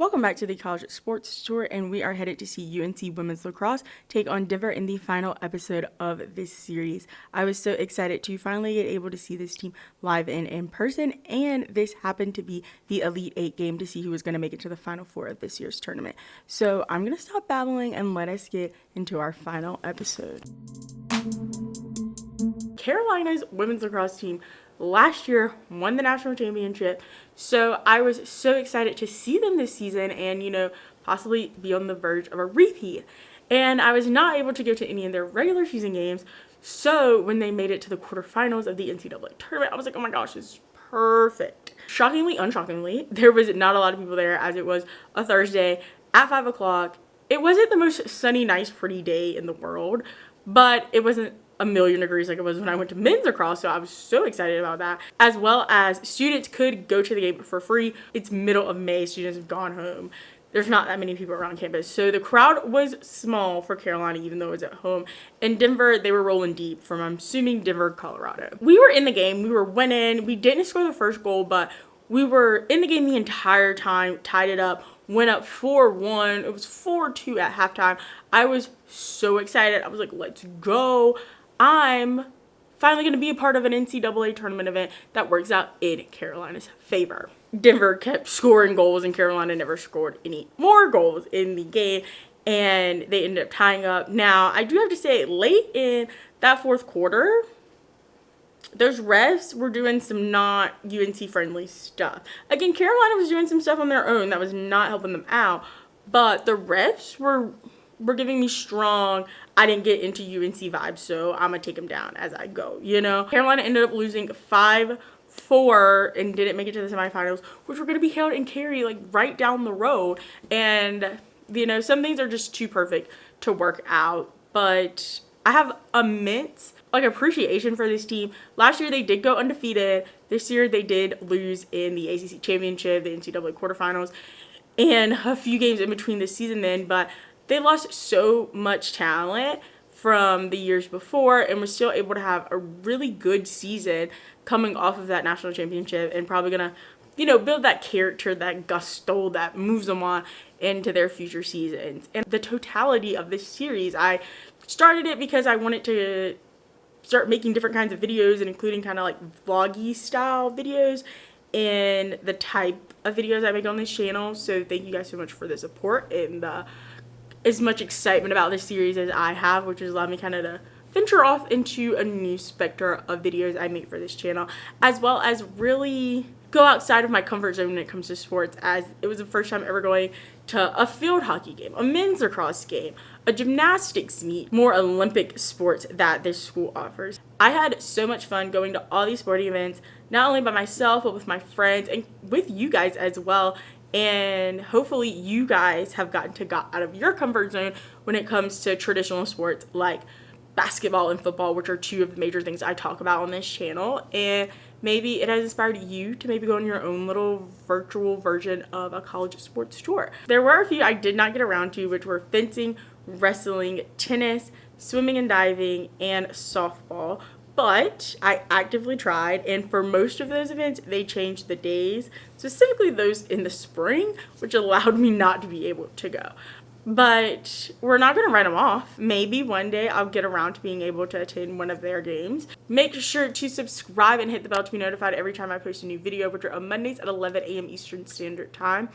Welcome back to the College Sports Tour, and we are headed to see UNC Women's Lacrosse take on Denver in the final episode of this series. I was so excited to finally get able to see this team live and in person, and this happened to be the Elite Eight game to see who was going to make it to the Final Four of this year's tournament. So I'm going to stop babbling and let us get into our final episode. Carolina's women's lacrosse team last year won the national championship, so I was so excited to see them this season and, possibly be on the verge of a repeat. And I was not able to go to any of their regular season games, so when they made it to the quarterfinals of the NCAA tournament, I was like, oh my gosh, this is perfect. Shockingly, unshockingly, there was not a lot of people there, as it was a Thursday at 5 o'clock. It wasn't the most sunny, nice, pretty day in the world, but it wasn't a million degrees like it was when I went to men's lacrosse, so I was so excited about that. As well as students could go to the game for free. It's middle of May, students have gone home. There's not that many people around campus, so the crowd was small for Carolina, even though it was at home. In Denver, they were rolling deep from, I'm assuming, Denver, Colorado. We were in the game, we were winning. We didn't score the first goal, but we were in the game the entire time, tied it up, went up 4-1. It was 4-2 at halftime. I was so excited. I was like, let's go. I'm finally going to be a part of an NCAA tournament event that works out in Carolina's favor. Denver kept scoring goals and Carolina never scored any more goals in the game, and they ended up tying up. Now, I do have to say, late in that fourth quarter, those refs were doing some not UNC-friendly stuff. Again, Carolina was doing some stuff on their own that was not helping them out, but the refs were giving me strong, I didn't get into UNC vibes, so I'm going to take them down as I go, Carolina ended up losing 5-4 and didn't make it to the semifinals, which were going to be held in Cary, right down the road. And, some things are just too perfect to work out. But I have immense, appreciation for this team. Last year, they did go undefeated. This year, they did lose in the ACC championship, the NCAA quarterfinals, and a few games in between this season then, but they lost so much talent from the years before and were still able to have a really good season coming off of that national championship, and probably going to, build that character, that gusto that moves them on into their future seasons. And the totality of this series, I started it because I wanted to start making different kinds of videos, and including kind of vloggy style videos and the type of videos I make on this channel. So thank you guys so much for the support and as much excitement about this series as I have, which has allowed me kind of to venture off into a new specter of videos I make for this channel, as well as really go outside of my comfort zone when it comes to sports, as it was the first time ever going to a field hockey game, a men's lacrosse game, a gymnastics meet, more Olympic sports that this school offers. I had so much fun going to all these sporting events, not only by myself, but with my friends and with you guys as well. And hopefully you guys have gotten to get out of your comfort zone when it comes to traditional sports like basketball and football, which are two of the major things I talk about on this channel. And maybe it has inspired you to maybe go on your own little virtual version of a college sports tour. There were a few I did not get around to, which were fencing, wrestling, tennis, swimming and diving, and softball. But I actively tried, and for most of those events, they changed the days, specifically those in the spring, which allowed me not to be able to go. But we're not going to write them off. Maybe one day I'll get around to being able to attend one of their games. Make sure to subscribe and hit the bell to be notified every time I post a new video, which are on Mondays at 11 a.m. Eastern Standard Time.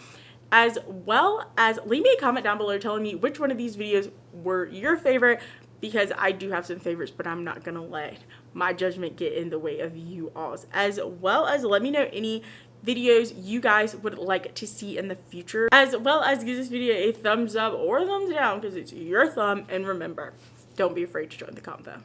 As well as leave me a comment down below telling me which one of these videos were your favorite, because I do have some favorites, but I'm not going to let my judgment get in the way of you all's. As well as let me know any videos you guys would like to see in the future, as well as give this video a thumbs up or a thumbs down, because it's your thumb. And remember, don't be afraid to join the convo.